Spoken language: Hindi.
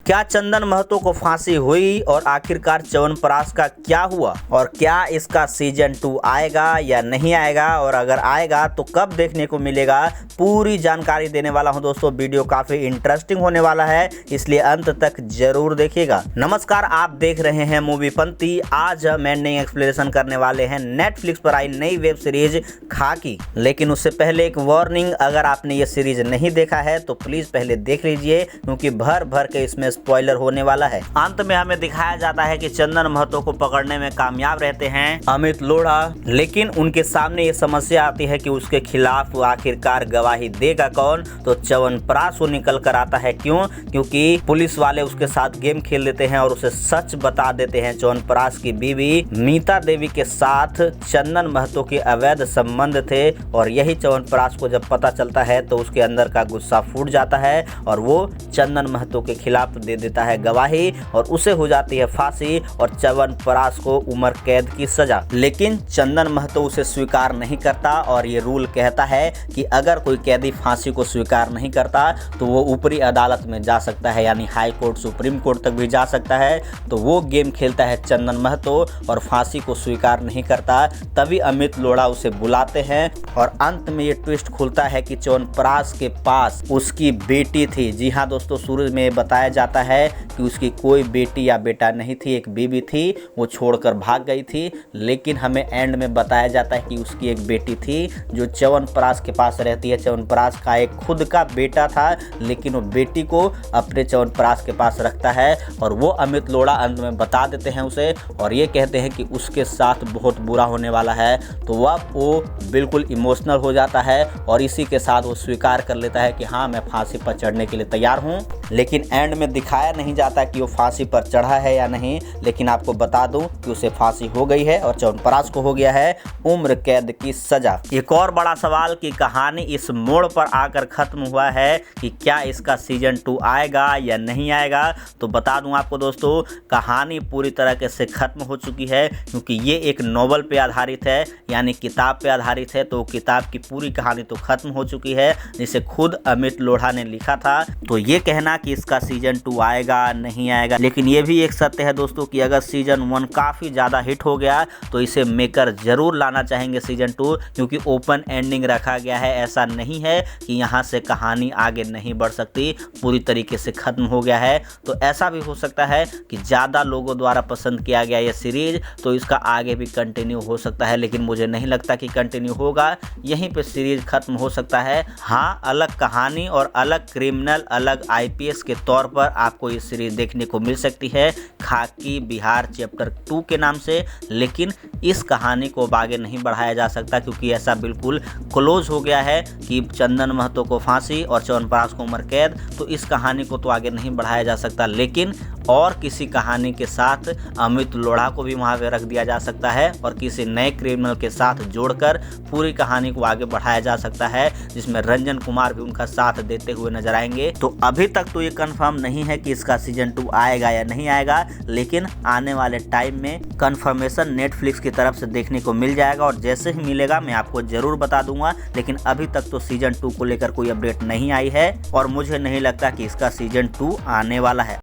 क्या चंदन महतो को फांसी हुई और आखिरकार च्यवनप्राश का क्या हुआ और क्या इसका सीजन 2 आएगा या नहीं आएगा, और अगर आएगा तो कब देखने को मिलेगा, पूरी जानकारी देने वाला हूं दोस्तों। वीडियो काफी इंटरेस्टिंग होने वाला है, इसलिए अंत तक जरूर देखिएगा। नमस्कार, आप देख रहे हैं मूवीपंथी। आज हम नई एक्सप्लेनेशन करने वाले हैं नेटफ्लिक्स पर आई नई वेब सीरीज खाकी। लेकिन उससे पहले एक वार्निंग, अगर आपने ये सीरीज नहीं देखा है तो प्लीज पहले देख लीजिए, क्योंकि भर भर के इसमें स्पॉइलर होने वाला है। अंत में हमें दिखाया जाता है कि चंदन महतो को पकड़ने में कामयाब रहते हैं अमित लोढ़ा, लेकिन उनके सामने ये समस्या आती है कि उसके खिलाफ आखिरकार गवाही देगा कौन। तो च्यवनप्राश निकल कर आता है। क्योंकि पुलिस वाले उसके साथ गेम खेल लेते हैं और उसे सच बता देते हैं। च्यवनप्राश की बीवी मीता देवी के साथ चंदन महतो के अवैध संबंध थे, और यही च्यवनप्राश को जब पता चलता है तो उसके अंदर का गुस्सा फूट जाता है और वो चंदन महतो के खिलाफ दे देता है गवाही, और उसे हो जाती है फांसी और च्यवनप्राश को उम्र कैद की सजा। लेकिन चंदन महतो उसे स्वीकार नहीं करता, और ये रूल कहता है कि अगर कोई कैदी फांसी को स्वीकार नहीं करता तो वो ऊपरी अदालत में जा सकता है, यानी हाई कोर्ट, सुप्रीम कोर्ट तक भी जा सकता है। तो वो गेम खेलता है चंदन महतो और फांसी को स्वीकार नहीं करता। तभी अमित लोढ़ा उसे बुलाते हैं और अंत में ये ट्विस्ट खुलता है कि च्यवनप्राश के पास उसकी बेटी थी। जी हाँ दोस्तों, शुरू में बताया जाता है कि उसकी कोई बेटी या बेटा नहीं थी, एक बीवी थी, वो छोड़कर भाग गई थी। लेकिन हमें एंड में बताया जाता है कि उसकी एक बेटी थी जो च्यवनप्राश के पास रहती है। च्यवनप्राश का एक खुद का बेटा था, लेकिन वो बेटी को अपने च्यवनप्राश के पास रखता है, और वो अमित लोढ़ा अंत में बता देते हैं उसे, और ये कहते हैं कि उसके साथ बहुत बुरा होने वाला है। तो वो बिल्कुल इमोशनल हो जाता है, और इसी के साथ वो स्वीकार कर लेता है कि हाँ, मैं फांसी पर चढ़ने के लिए तैयार हूँ। लेकिन एंड में दिखाया नहीं जाता कि वो फांसी पर चढ़ा है या नहीं, लेकिन आपको बता दूं कि उसे फांसी हो गई है और च्यवनप्राश को हो गया है उम्र कैद की सजा। एक और बड़ा सवाल कि कहानी इस मोड़ पर आकर खत्म हुआ है कि क्या इसका सीजन 2 आएगा या नहीं आएगा। तो बता दूं आपको दोस्तों, कहानी पूरी तरह से खत्म हो चुकी है, क्योंकि ये एक नॉवल पे आधारित है, यानी किताब पे आधारित है। तो किताब की पूरी कहानी तो खत्म हो चुकी है, जिसे खुद अमित लोढ़ा ने लिखा था। तो ये कहना कि इसका सीजन 2 आएगा नहीं आएगा, लेकिन ये भी एक सत्य है दोस्तों कि अगर सीजन 1 काफी ज्यादा हिट हो गया तो इसे मेकर जरूर लाना चाहेंगे सीजन 2, क्योंकि ओपन एंडिंग रखा गया है। ऐसा नहीं है कि यहाँ से कहानी आगे नहीं बढ़ सकती, पूरी तरीके से खत्म हो गया है। तो ऐसा भी हो सकता है कि ज्यादा लोगों द्वारा पसंद किया गया ये सीरीज, तो इसका आगे भी कंटिन्यू हो सकता है, लेकिन मुझे नहीं लगता कि कंटिन्यू होगा। यहीं पे सीरीज खत्म हो सकता है। हाँ, अलग कहानी और अलग क्रिमिनल, अलग आईपीएस के तौर पर आपको ये सीरीज देखने को मिल सकती है, खाकी बिहार चैप्टर 2 के नाम से। लेकिन इस कहानी को आगे नहीं बढ़ाया जा सकता, क्योंकि ऐसा बिल्कुल क्लोज हो गया है कि चंदन महतो को फांसी और च्यवनप्राश को उम्र कैद। तो इस कहानी को तो आगे नहीं बढ़ाया जा सकता, लेकिन और किसी कहानी के साथ अमित लोढ़ा को भी वहाँ पे रख दिया जा सकता है, और किसी नए क्रिमिनल के साथ जोड़कर पूरी कहानी को आगे बढ़ाया जा सकता है, जिसमें रंजन कुमार भी उनका साथ देते हुए नजर आएंगे। तो अभी तक तो ये कंफर्म नहीं है कि इसका सीजन 2 आएगा या नहीं आएगा, लेकिन आने वाले टाइम में कंफर्मेशन नेटफ्लिक्स की तरफ से देखने को मिल जाएगा, और जैसे ही मिलेगा मैं आपको जरूर बता दूंगा। लेकिन अभी तक तो सीजन 2 को लेकर कोई अपडेट नहीं आई है, और मुझे नहीं लगता कि इसका सीजन 2 आने वाला है।